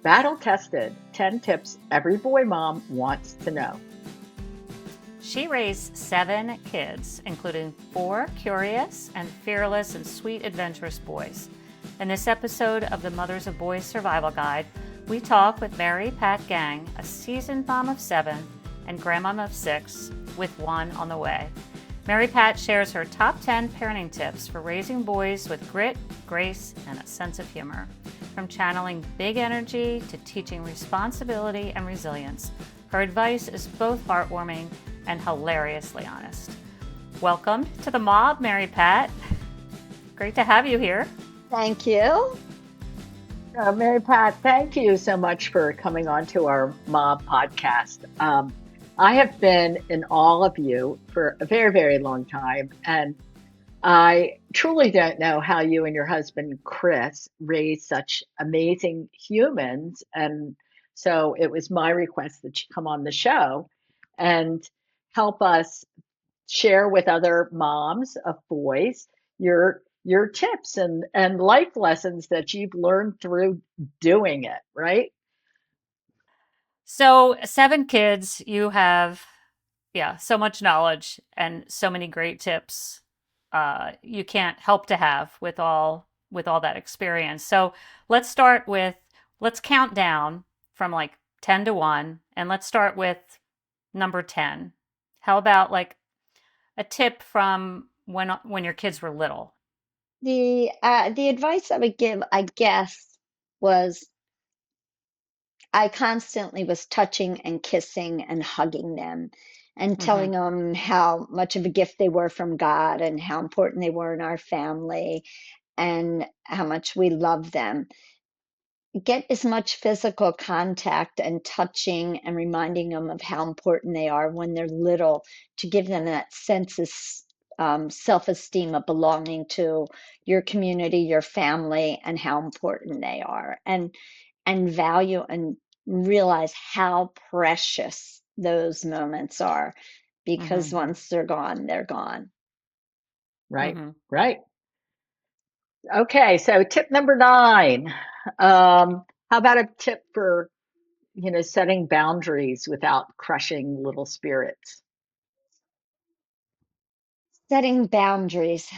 Battle tested 10 tips every boy mom wants to know. She raised 7 kids, including 4 curious and fearless and sweet adventurous boys. In this episode of the Mothers of Boys Survival Guide, we talk with Mary Pat Gang, a seasoned mom of 7 and grandmom of 6, with one on the way. Mary Pat shares her top 10 parenting tips for raising boys with grit, grace, and a sense of humor. From channeling big energy to teaching responsibility and resilience, her advice is both heartwarming and hilariously honest. Welcome to the mob, Mary Pat. Great to have you here. Thank you. Mary Pat, thank you so much for coming on to our Mob podcast. I have been in awe of you for a very, very long time, and I truly don't know how you and your husband, Chris, raised such amazing humans. And so it was my request that you come on the show and help us share with other moms of boys your tips and life lessons that you've learned through doing it, right? So, 7 kids, you have, so much knowledge and so many great tips. You can't help to have with all that experience. So, let's count down from like 10 to 1, and let's start with number 10. How about like a tip from when your kids were little? The advice I would give, I guess, was I constantly was touching and kissing and hugging them and Mm-hmm. telling them how much of a gift they were from God and how important they were in our family and how much we love them. Get as much physical contact and touching and reminding them of how important they are when they're little to give them that sense of self-esteem of belonging to your community, your family, and how important they are, and value and realize how precious those moments are, Mm-hmm. because once they're gone, they're gone. Right, Mm-hmm. right. Okay, so tip number 9. How about a tip for, setting boundaries without crushing little spirits? Setting boundaries.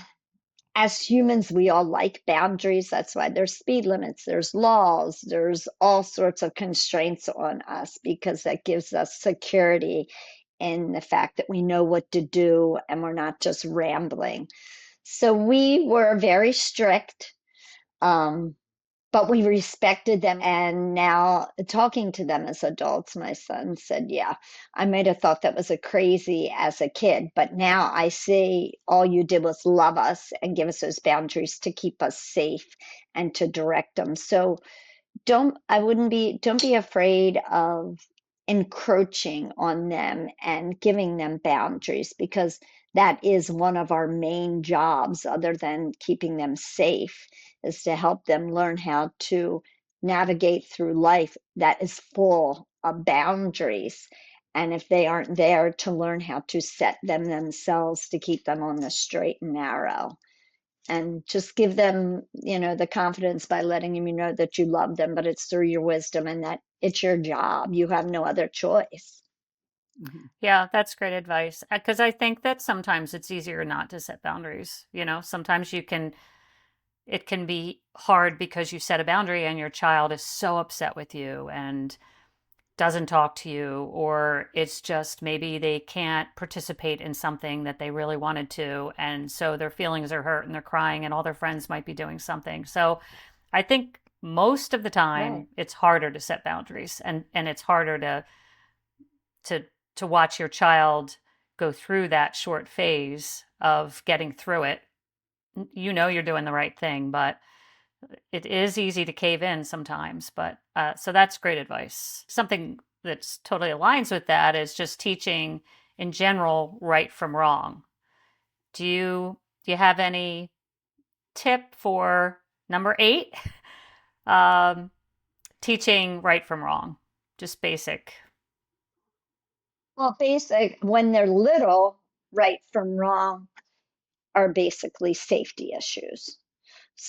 As humans, we all like boundaries. That's why there's speed limits, there's laws, there's all sorts of constraints on us because that gives us security in the fact that we know what to do and we're not just rambling. So we were very strict. Um, but we respected them. And now, talking to them as adults, my son said, yeah, I might have thought that was a crazy as a kid, but now I see all you did was love us and give us those boundaries to keep us safe and to direct them. So don't be afraid of encroaching on them and giving them boundaries, because that is one of our main jobs, other than keeping them safe, is to help them learn how to navigate through life that is full of boundaries. And if they aren't there, to learn how to set them themselves to keep them on the straight and narrow, and just give them, the confidence by letting them know that you love them, but it's through your wisdom and that it's your job. You have no other choice. Mhm. Yeah, that's great advice. Because I think that sometimes it's easier not to set boundaries. Sometimes it can be hard because you set a boundary and your child is so upset with you and doesn't talk to you, or it's just maybe they can't participate in something that they really wanted to. And so their feelings are hurt and they're crying, and all their friends might be doing something. So I think most of the Right. time it's harder to set boundaries, and it's harder to to watch your child go through that short phase of getting through it. You're doing the right thing, but it is easy to cave in sometimes. But so that's great advice. Something that's totally aligns with that is just teaching in general right from wrong. Do you have any tip for number 8? um, Teaching right from wrong, just basic. Well, basic, when they're little, right from wrong are basically safety issues.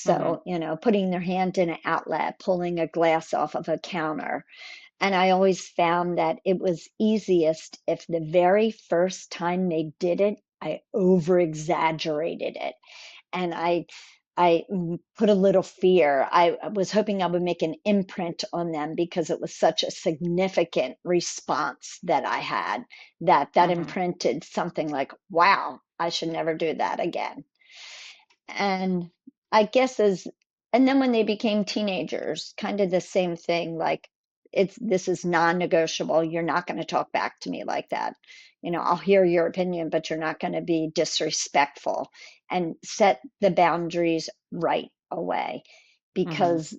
Mm-hmm. So, putting their hand in an outlet, pulling a glass off of a counter. And I always found that it was easiest if the very first time they did it, I over exaggerated it. And I put a little fear. I was hoping I would make an imprint on them because it was such a significant response that I had that Mm-hmm. imprinted something like, wow, I should never do that again. And I guess and then when they became teenagers, kind of the same thing, like this is non-negotiable. You're not going to talk back to me like that. I'll hear your opinion, but you're not going to be disrespectful, and set the boundaries right away, Mm-hmm. because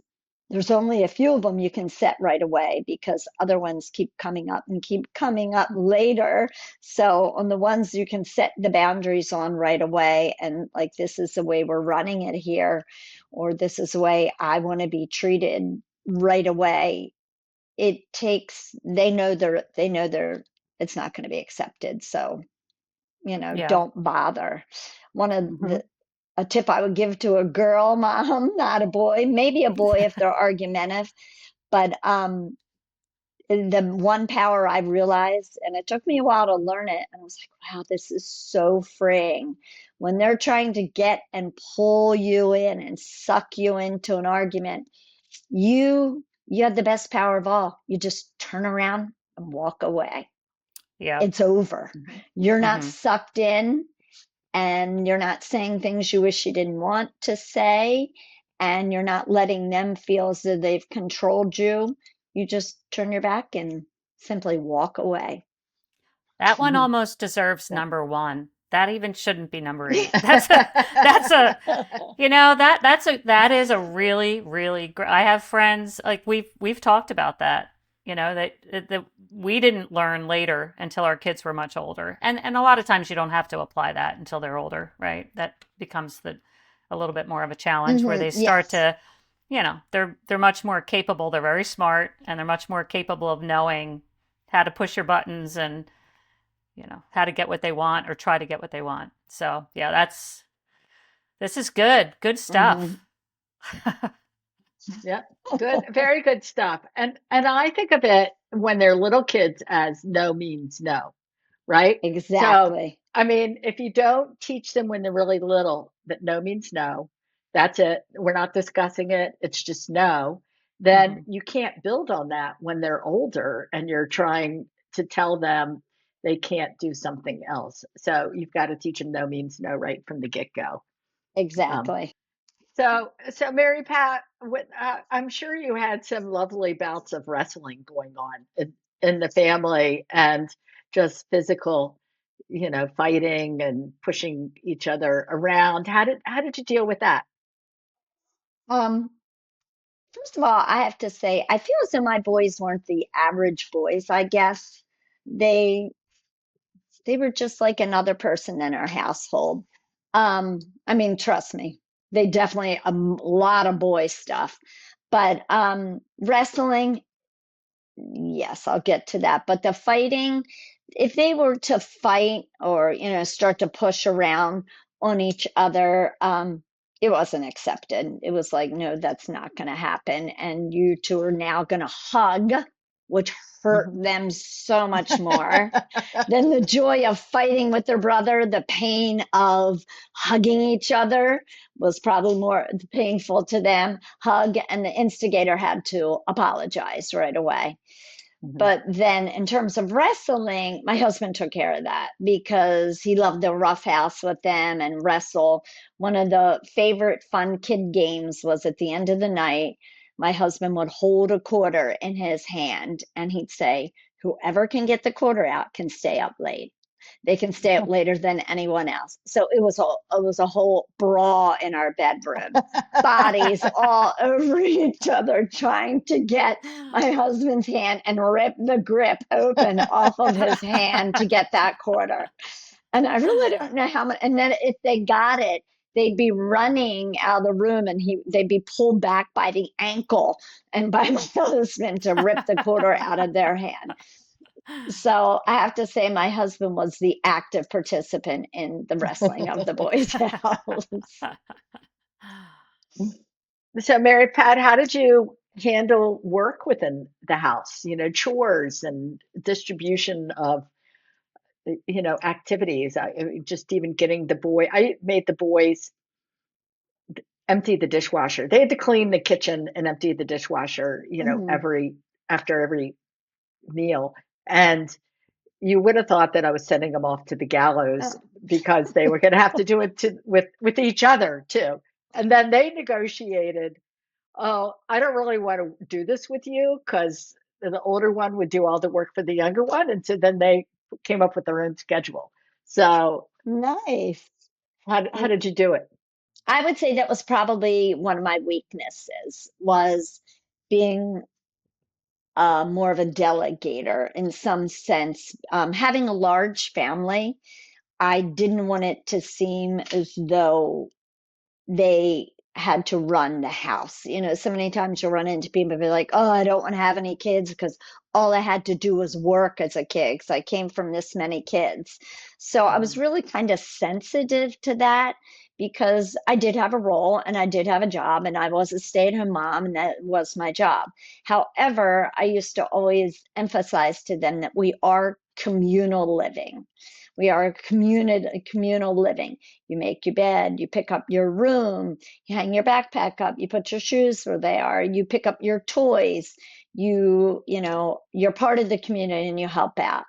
there's only a few of them you can set right away, because other ones keep coming up and keep coming up later. So on the ones you can set the boundaries on right away, and like, this is the way we're running it here, or this is the way I want to be treated right away. They know they're it's not going to be accepted. So, Yeah. don't bother. One of Hmm. the A tip I would give to a girl mom, not a boy, maybe a boy if they're argumentative, but the one power I realized, and it took me a while to learn it, and I was like, wow, this is so freeing. When they're trying to get and pull you in and suck you into an argument, you have the best power of all. You just turn around and walk away. Yep. It's over. Hmm. You're not Mm-hmm. sucked in, and you're not saying things you wish you didn't want to say, and you're not letting them feel as though they've controlled you. You just turn your back and simply walk away. That one Hmm. almost deserves Yeah. number one. That even shouldn't be number eight. That's a that is a really really great. I have friends like we've talked about that. That we didn't learn later until our kids were much older, and a lot of times you don't have to apply that until they're older, right? That becomes a little bit more of a challenge where they start Yes, to, they're much more capable. They're very smart, and they're much more capable of knowing how to push your buttons and how to get what they want or try to get what they want. So yeah, this is good hmm stuff. Yeah, good, very good stuff. And I think of it when they're little kids as no means no, right? So, exactly. I mean, if you don't teach them when they're really little that no means no, that's it. We're not discussing it. It's just no. Then hmm you can't build on that when they're older and you're trying to tell them they can't do something else. So you've got to teach them no means no right from the get-go. Um, Exactly. so Mary Pat, I'm sure you had some lovely bouts of wrestling going on in the family, and just physical, fighting and pushing each other around. How did you deal with that? Um, First of all, I have to say, I feel as though my boys weren't the average boys, I guess. They they were just like another person in our household. I mean, trust me, they definitely a lot of boy stuff. But wrestling, yes, I'll get to that. But the fighting, if they were to fight or, start to push around on each other, it wasn't accepted. It was like, no, that's not going to happen. And you two are now going to hug, which hurt Mhm. them so much more than the joy of fighting with their brother. The pain of hugging each other was probably more painful to them. Hug, and the instigator had to apologize right away. Mhm. But then, in terms of wrestling, my husband took care of that because he loved to roughhouse with them and wrestle. One of the favorite fun kid games was at the end of the night, my husband would hold a quarter in his hand and he'd say, whoever can get the quarter out can stay up late. They can stay up later than anyone else. So it was a whole brawl in our bedroom, bodies all over each other trying to get my husband's hand and rip the grip open off of his hand to get that quarter. And I really don't know how much. And then if they got it, they'd be running out of the room, and they'd be pulled back by the ankle and by my husband to rip the quarter out of their hand. So I have to say, my husband was the active participant in the wrestling of the Boy Scouts. So, Mary Pat, how did you handle work within the house? Chores and distribution of, activities. Just even getting the boy. I made the boys empty the dishwasher. They had to clean the kitchen and empty the dishwasher, Mhm. every after every meal. And you would have thought that I was sending them off to the gallows Oh, because they were going to have to do it with each other too. And then they negotiated, oh, I don't really want to do this with you because the older one would do all the work for the younger one. And so then they came up with their own schedule. So nice. how And did you do it? I would say that was probably one of my weaknesses was being more of a delegator in some sense. Having a large family, I didn't want it to seem as though they had to run the house. So many times you'll run into people be like, oh, I don't want to have any kids because all I had to do was work as a kid because I came from this many kids. So I was Mm, really kind of sensitive to that because I did have a role and I did have a job and I was a stay-at-home mom and that was my job. However, I used to always emphasize to them that we are communal living. We are a communal living. You make your bed, you pick up your room, you hang your backpack up, you put your shoes where they are, you pick up your toys, you're part of the community and you help out.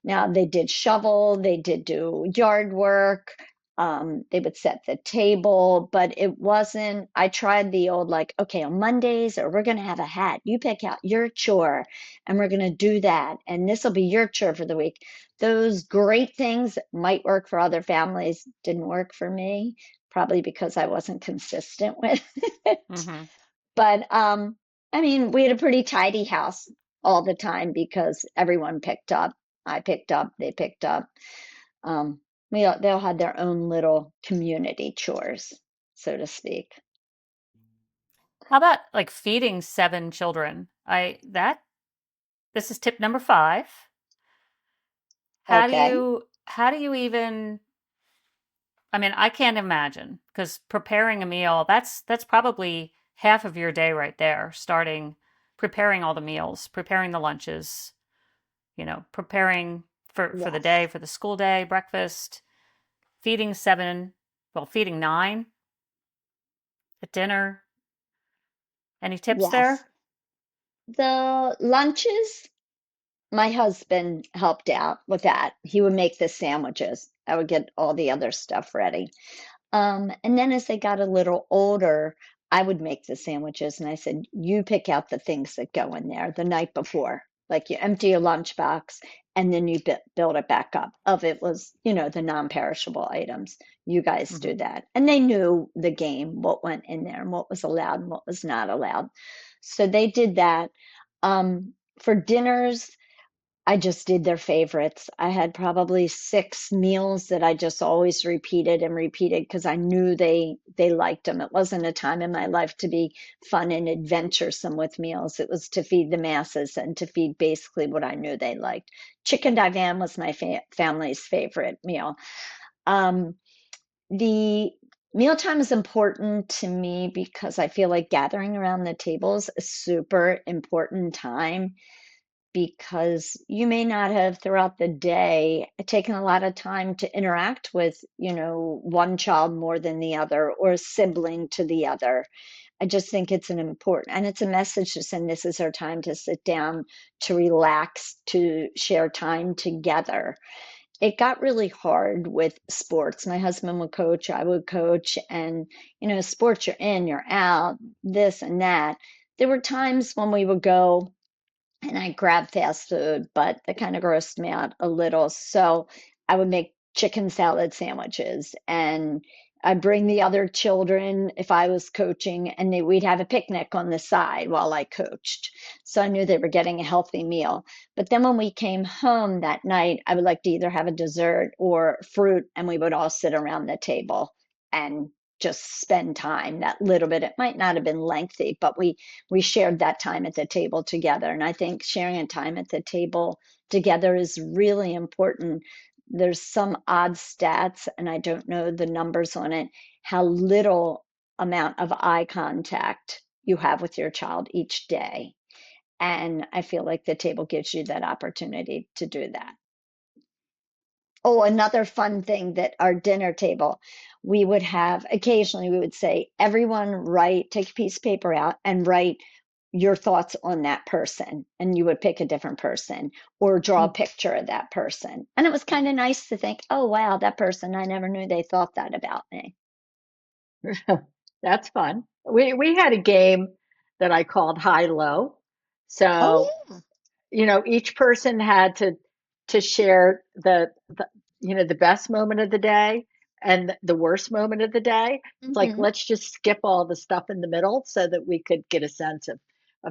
Now they did shovel, they did do yard work, they would set the table, but it wasn't, I tried the old like, okay, on Mondays, or we're going to have a hat. You pick out your chore and we're going to do that. And this will be your chore for the week. Those great things that might work for other families didn't work for me, probably because I wasn't consistent with it. Mm-hmm. But I mean, we had a pretty tidy house all the time because everyone picked up. I picked up, they picked up. Um, they all had their own little community chores, so to speak. How about like feeding 7 children? This is tip number 5. Okay. How do you even, I mean, I can't imagine because preparing a meal, that's probably half of your day right there, starting preparing all the meals, preparing the lunches, preparing for the day, Yes. for the school day, breakfast, feeding 7, well, feeding 9 at dinner. Any tips Yes. there? The lunches, my husband helped out with that. He would make the sandwiches. I would get all the other stuff ready. And then as they got a little older, I would make the sandwiches and I said, you pick out the things that go in there the night before. Like you empty your lunchbox and then you build it back up. Of it was, the non-perishable items. You guys do Mm-hmm. that. And they knew the game, what went in there and what was allowed and what was not allowed. So they did that. For dinners, I just did their favorites. I had probably 6 meals that I just always repeated and repeated because I knew they liked them. It wasn't a time in my life to be fun and adventuresome with meals. It was to feed the masses and to feed basically what I knew they liked. Chicken divan was my family's favorite meal. Um, the mealtime is important to me because I feel like gathering around the table is a super important time because you may not have throughout the day taken a lot of time to interact with, one child more than the other or a sibling to the other. I just think it's an important, and it's a message to send this is our time to sit down, to relax, to share time together. It got really hard with sports. My husband would coach, I would coach, and, sports, you're in, you're out, this and that. There were times when we would go and I grabbed fast food, but that kind of grossed me out a little. So I would make chicken salad sandwiches and I'd bring the other children if I was coaching and we'd have a picnic on the side while I coached. So I knew they were getting a healthy meal. But then when we came home that night, I would like to either have a dessert or fruit and we would all sit around the table and just spend time that little bit. It might not have been lengthy, but we shared that time at the table together. And I think sharing a time at the table together is really important. There's some odd stats, and I don't know the numbers on it, how little amount of eye contact you have with your child each day. And I feel like the table gives you that opportunity to do that. Oh, another fun thing that our dinner table, we would have occasionally, we would say, everyone write, take a piece of paper out and write your thoughts on that person. And you would pick a different person or draw a picture of that person. And it was kind of nice to think, oh, wow, that person, I never knew they thought that about me. That's fun. We had a game that I called High Low. Oh, So, each person had to share the best moment of the day and the worst moment of the day. yeah. It's like let's just skip all the stuff in the middle so that we could get a sense of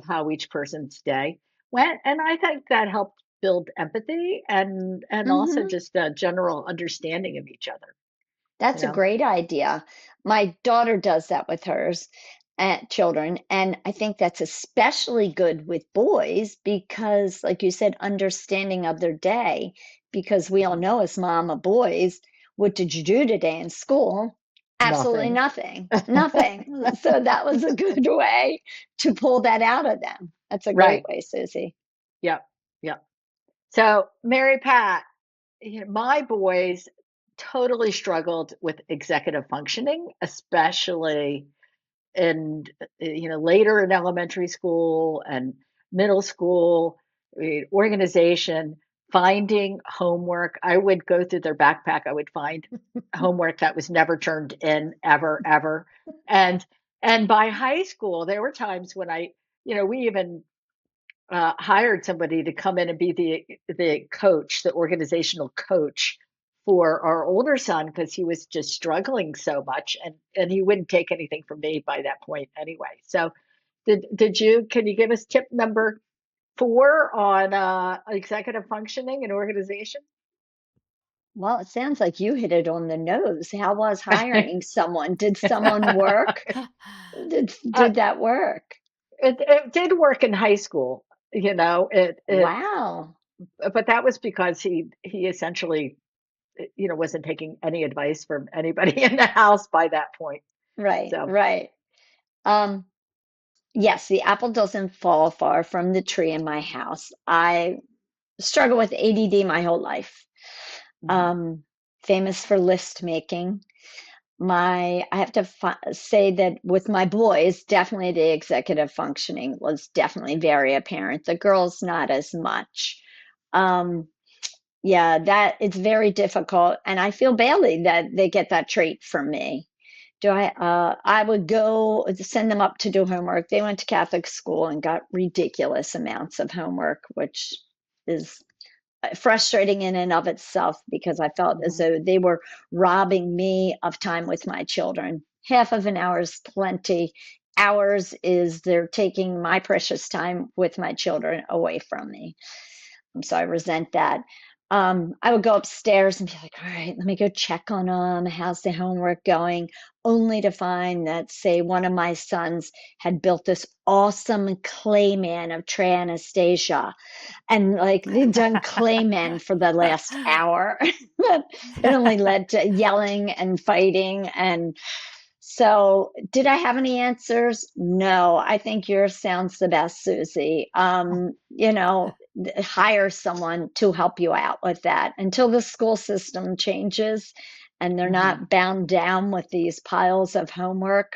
how each person's day went. And I think that helped build empathy and also Hmm. just a general understanding of each other, you That's a know. great idea. My daughter does that with hers and children, and I think that's especially good with boys because, like you said, understanding of their day. Because we all Mhm. know as mom of boys, what did you do today in school? Absolutely Nothing. nothing. Nothing. So that was a good way to pull that out of them. That's a great Right. way, Susie. Yep. Yep. So, Mary Pat, my boys totally struggled with executive functioning, especially in later in elementary school and middle school, organization, finding homework. I would go through their backpack. I would find homework that was never turned in ever, ever. And and by high school, there were times when we even hired somebody to come in and be the coach, the organizational coach for our older son because he was just struggling so much, and he wouldn't take anything from me by that point anyway. So, can you give us tip number 4 on executive functioning and organization? Well, it sounds like you hit it on the nose. How was hiring someone? Did someone work? uh, Did that work? it did work in high school, it Wow. but that was because he essentially wasn't taking any advice from anybody in the house by that point. Right, So, right. Um, yes, the apple doesn't fall far from the tree in my house. I struggle with ADD my whole life. mhm, Um, famous for list making. I have to say that with my boys, definitely the executive functioning was definitely very apparent. The girls, not as much. Um, yeah, that it's very difficult, and I feel badly that they get that trait from me. I would go send them up to do homework. They went to Catholic school and got ridiculous amounts of homework, which is frustrating in and of itself because I felt as mhm, though they were robbing me of time with my children. Half of an hour is plenty. Hours is they're taking my precious time with my children away from me. So I resent that. I would go upstairs and be like, all right, let me go check on them. How's the homework going? Only to find that, say, one of my sons had built this awesome clay man of Trey Anastasia. And like they'd done clay men for the last hour. It only led to yelling and fighting. And so, did I have any answers? No. I think yours sounds the best, Susie. Hire someone to help you out with that until the school system changes and they're mhm. not bound down with these piles of homework.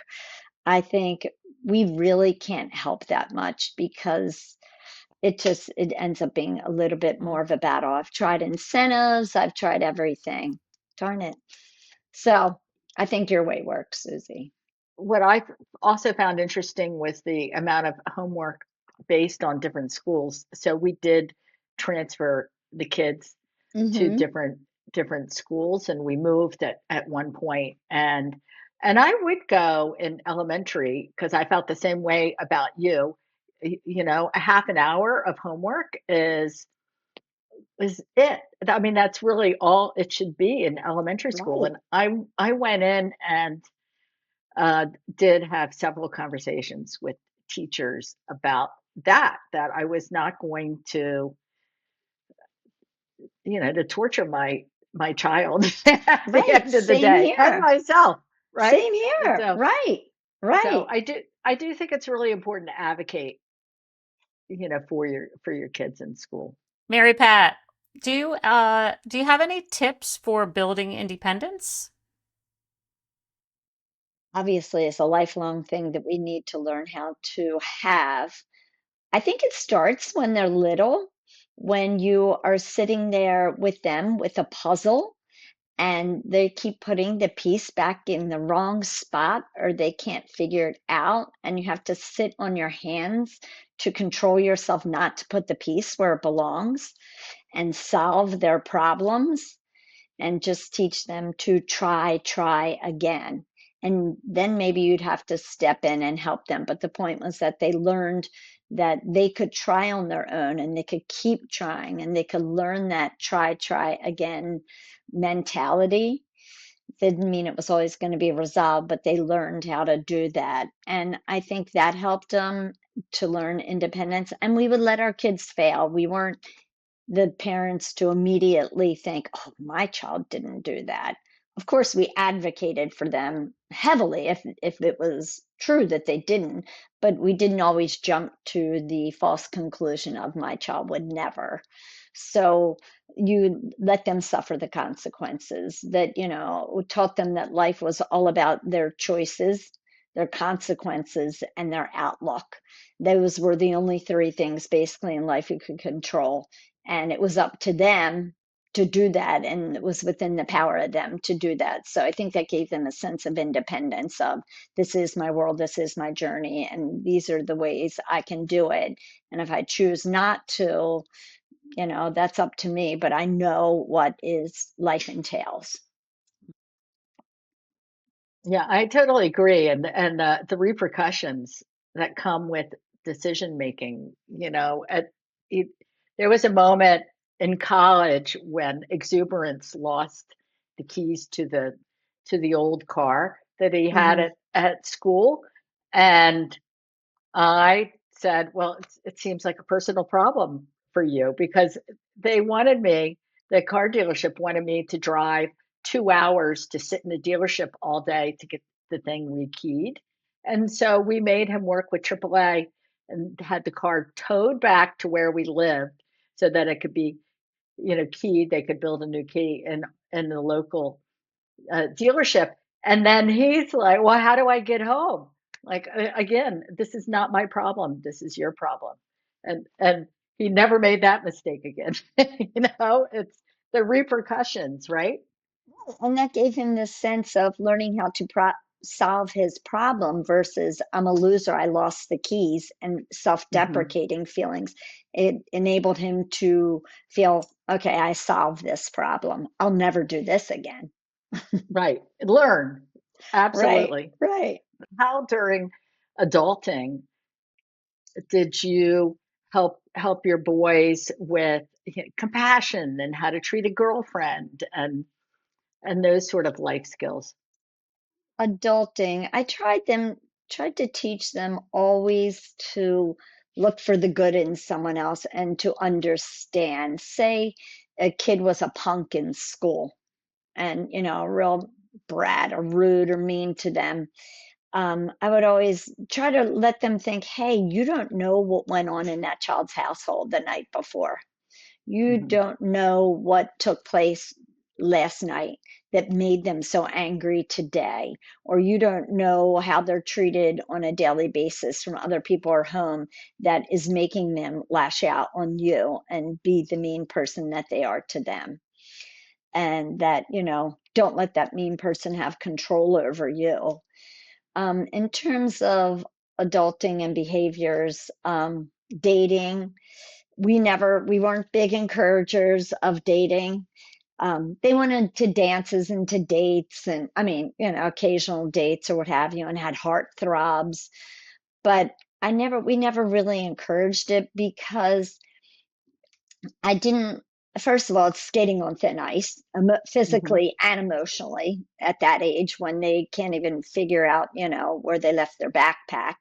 I think we really can't help that much because it ends up being a little bit more of a battle. I've tried incentives, I've tried everything. Darn it. So, I think your way works, Susie. What I also found interesting was the amount of homework based on different schools. So we did transfer the kids to Mm-hmm. different schools, and we moved at one point, and I would go in elementary because I felt the same way about you. A half an hour of homework is it. I mean, that's really all it should be in elementary school. Right. And I went in and uh, did have several conversations with teachers about that I was not going to torture my child at the Right. end of the Same day and here. myself, right? Same here. So Right. So Right. I do think it's really important to advocate, for your kids in school. Mary Pat, do you have any tips for building independence? Obviously, it's a lifelong thing that we need to learn how to have. I think it starts when they're little, when you are sitting there with them with a puzzle and they keep putting the piece back in the wrong spot or they can't figure it out. And you have to sit on your hands to control yourself not to put the piece where it belongs and solve their problems and just teach them to try again. And then maybe you'd have to step in and help them. But the point was that they learned that they could try on their own and they could keep trying and they could learn that try again mentality. Didn't mean it was always going to be resolved, but they learned how to do that. And I think that helped them to learn independence. And we would let our kids fail. We weren't the parents to immediately think, oh, my child didn't do that. Of course, we advocated for them heavily if it was true that they didn't, but we didn't always jump to the false conclusion of my child would never. So you let them suffer the consequences, that, taught them that life was all about their choices, their consequences, and their outlook. Those were the only three things basically in life you could control, and it was up to them to do that, and it was within the power of them to do that. So I think that gave them a sense of independence of, this is my world, this is my journey, and these are the ways I can do it. And if I choose not to, that's up to me, but I know what is life entails. Yeah, I totally agree. And the repercussions that come with decision making, it, there was a moment in college when Exuberance lost the keys to the old car that he had Hmm. at school, and I said, well, it seems like a personal problem for you because they wanted me, the car dealership wanted me to drive 2 hours to sit in the dealership all day to get the thing rekeyed. And so we made him work with AAA and had the car towed back to where we lived so that it could be, keyed. They could build a new key in the local dealership. And then he's like, well, how do I get home? Like, again, this is not my problem. This is your problem. And he never made that mistake again. It's the repercussions, right? And that gave him this sense of learning how to solve his problem versus, I'm a loser, I lost the keys, and self Hmm. deprecating feelings. It enabled him to feel, okay, I solved this problem. I'll never do this again. Right. Learn. Right, Absolutely. right. How during adulting did you help your boys with compassion and how to treat a girlfriend and those sort of life skills? Adulting, tried to teach them always to look for the good in someone else and to understand. Say a kid was a punk in school and, a real brat or rude or mean to them. I would always try to let them think, hey, you don't know what went on in that child's household the night before. You Hmm. don't know what took place last night that made them so angry today, or you don't know how they're treated on a daily basis from other people or home that is making them lash out on you and be the mean person that they are to them. And that, don't let that mean person have control over you. In terms of adulting and behaviors, dating, we weren't big encouragers of dating. They went into dances and to dates, and I mean, occasional dates or what have you, and had heart throbs. But we never really encouraged it because I didn't, first of all, it's skating on thin ice, Hmm. physically and emotionally at that age when they can't even figure out, where they left their backpack.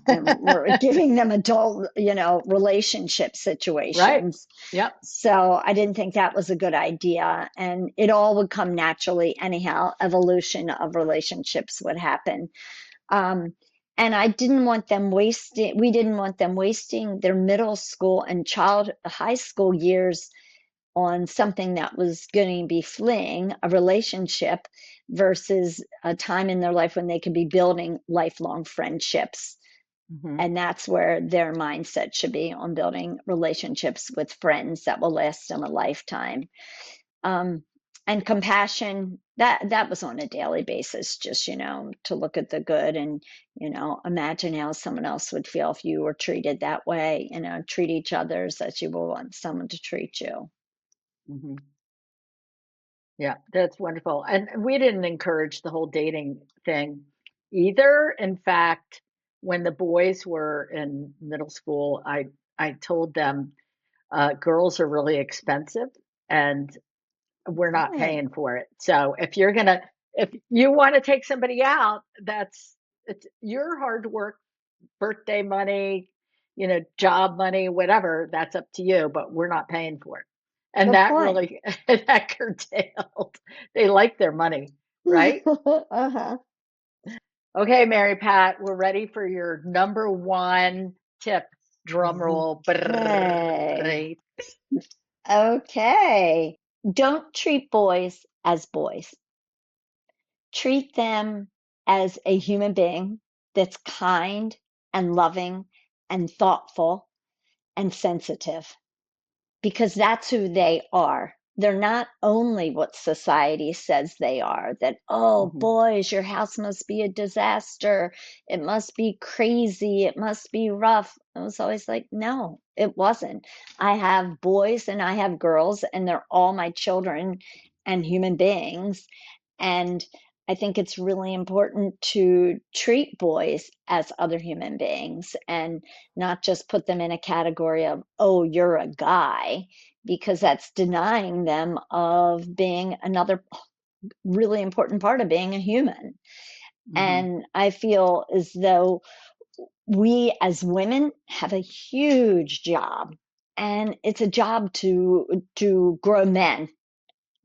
And we're giving them adult, relationship Right. situations. Yep. So I didn't think that was a good idea. And it all would come naturally anyhow. Evolution of relationships would happen. Um, and I didn't want them wasting, we didn't want them wasting their middle school and high school years on something that was going to be fleeing a relationship versus a time in their life when they could be building lifelong friendships. Hmm. And that's where their mindset should be, on building relationships with friends that will last them a lifetime. Um, and compassion, that was on a daily basis, just, to look at the good and, imagine how someone else would feel if you were treated that way, treat each other as you will want someone to treat you. Hmm. Yeah, that's wonderful. And we didn't encourage the whole dating thing either. In fact, when the boys were in middle school, I told them girls are really expensive and we're not Right. paying for it. So if you want to take somebody out, it's your hard work, birthday money, job money, whatever, that's up to you, but we're not paying for it. And Good that point. really, that curtailed, they like their money, right? Uh-huh. Okay, Mary Pat, we're ready for your number one tip. Drum roll. Okay. Okay. Don't treat boys as boys. Treat them as a human being that's kind and loving and thoughtful and sensitive, because that's who they are. They're not only what society says they are, that, oh, Mhm, boys, your house must be a disaster. It must be crazy. It must be rough. I was always like, no, it wasn't. I have boys and I have girls, and they're all my children and human beings. And I think it's really important to treat boys as other human beings and not just put them in a category of, oh, you're a guy, because that's denying them of being another really important part of being a human. mhm, And I feel as though we as women have a huge job, and it's a job to grow men,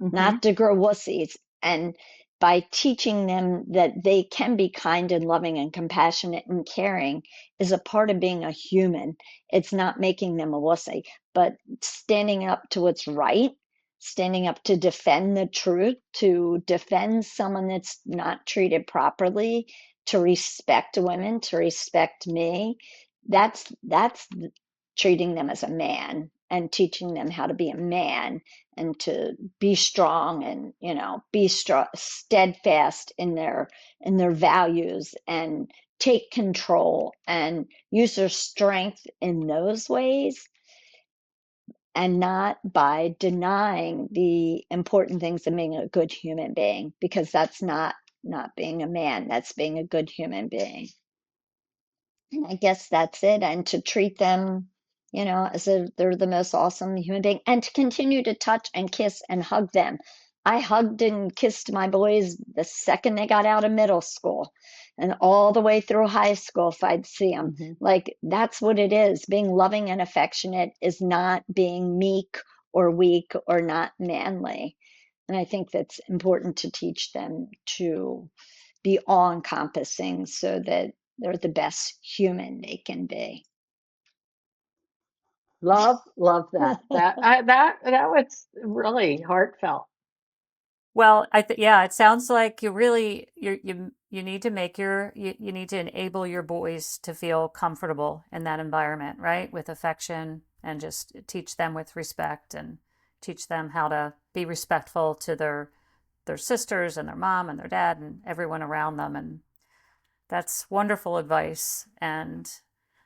mhm, not to grow wussies. And by teaching them that they can be kind and loving and compassionate and caring is a part of being a human. It's not making them a wussy, but standing up to what's right, standing up to defend the truth, to defend someone that's not treated properly, to respect women, to respect me. That's treating them as a man and teaching them how to be a man and to be strong and, be steadfast in their values, and take control and use their strength in those ways, and not by denying the important things of being a good human being, because that's not being a man, that's being a good human being. And I guess that's it. And to treat them, as if they're the most awesome human being, and to continue to touch and kiss and hug them. I hugged and kissed my boys the second they got out of middle school and all the way through high school if I'd see them. mhm. Like, that's what it is. Being loving and affectionate is not being meek or weak or not manly. And I think that's important to teach them, to be all encompassing so that they're the best human they can be. Love that. That was really heartfelt. Well, yeah, it sounds like you need to make you need to enable your boys to feel comfortable in that environment, right? With affection, and just teach them with respect, and teach them how to be respectful to their sisters and their mom and their dad and everyone around them. And that's wonderful advice. And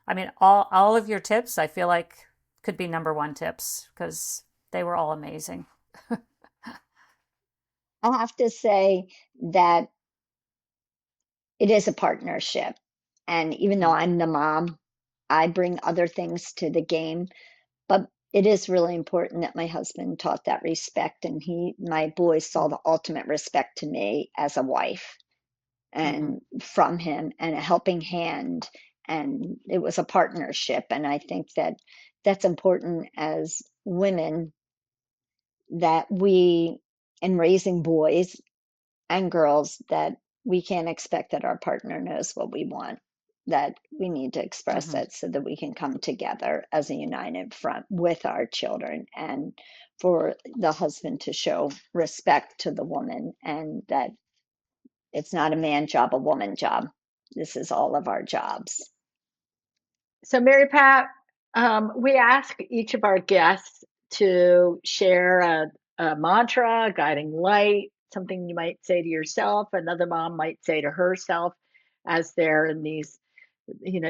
I mean, all of your tips, I feel like could be number one tips, because they were all amazing. I have to say that it is a partnership. And even though Mm, I'm the mom, I bring other things to the game. But it is really important that my husband taught that respect, and my boys saw mm, the ultimate respect to me as a wife, mhm. and from him, and a helping hand. And it was a partnership. And I think that that's important as women, that we, in raising boys and girls, that we can't expect that our partner knows what we want, that we need to express Mhm. it so that we can come together as a united front with our children, and for the husband to show respect to the woman, and that it's not a man job, a woman job. This is all of our jobs. So, Mary Pat, we ask each of our guests to share a mantra, a guiding light, something you might say to yourself, another mom might say to herself as they're in these,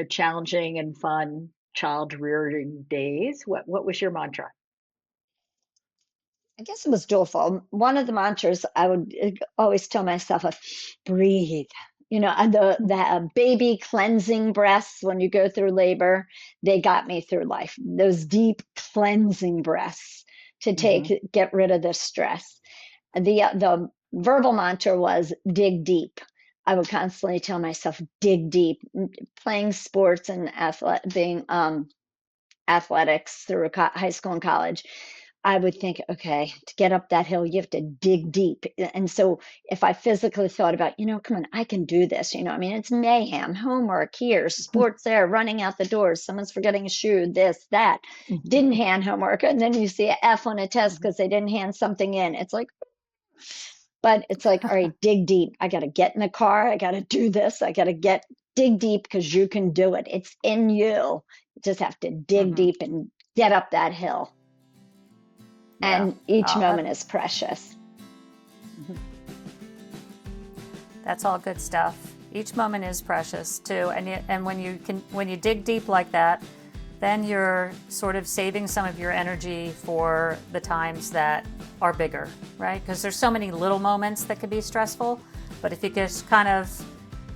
challenging and fun child rearing days. What was your mantra? I guess it was dual. One of the mantras I would always tell myself, breathe. And the baby cleansing breaths when you go through labor, they got me through life. Those deep cleansing breaths to Hmm. get rid of the stress. And the verbal mantra was dig deep. I would constantly tell myself, dig deep. Playing sports and being athletics through high school and college, I would think, okay, to get up that hill, you have to dig deep. And so if I physically thought about, come on, I can do this, I mean, it's mayhem, homework here, sports there, running out the doors, someone's forgetting a shoe, this, that, didn't hand homework. And then you see an F on a test because they didn't hand something in. It's like, but it's like, all right, dig deep. I got to get in the car. I got to do this. I got to dig deep because you can do it. It's in you. You just have to dig Mhm. deep and get up that hill. Yeah. And each Oh, moment is precious. that's all good stuff. Each moment is precious too, and when you dig deep like that, then you're sort of saving some of your energy for the times that are bigger, right? Because there's so many little moments that could be stressful, but if you just kind of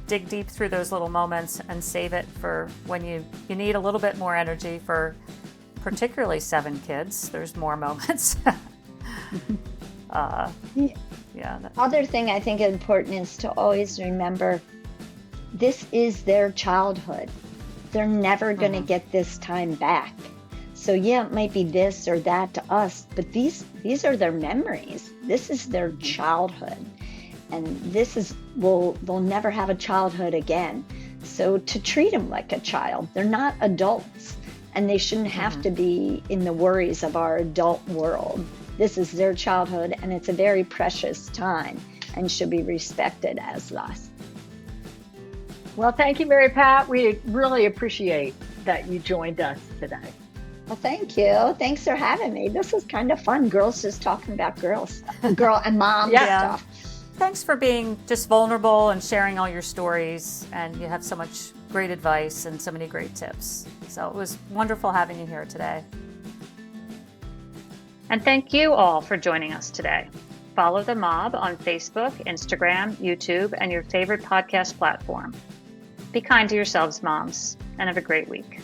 dig deep through those little moments and save it for when you need a little bit more energy for particularly 7 kids, there's more moments. Yeah. Other thing I think is important is to always remember this is their childhood. They're never going to get this time back. So yeah, it might be this or that to us, but these are their memories. This is their childhood. And they'll never have a childhood again. So to treat them like a child, they're not adults, and they shouldn't have to be in the worries of our adult world. This is their childhood, and it's a very precious time and should be respected as thus. Well, thank you, Mary Pat. We really appreciate that you joined us today. Well, thank you. Thanks for having me. This is kind of fun. Girls just talking about girl and mom Yeah. stuff. Thanks for being just vulnerable and sharing all your stories, and you have so much great advice and so many great tips. So it was wonderful having you here today. And thank you all for joining us today. Follow The Mob on Facebook, Instagram, YouTube, and your favorite podcast platform. Be kind to yourselves, moms, and have a great week.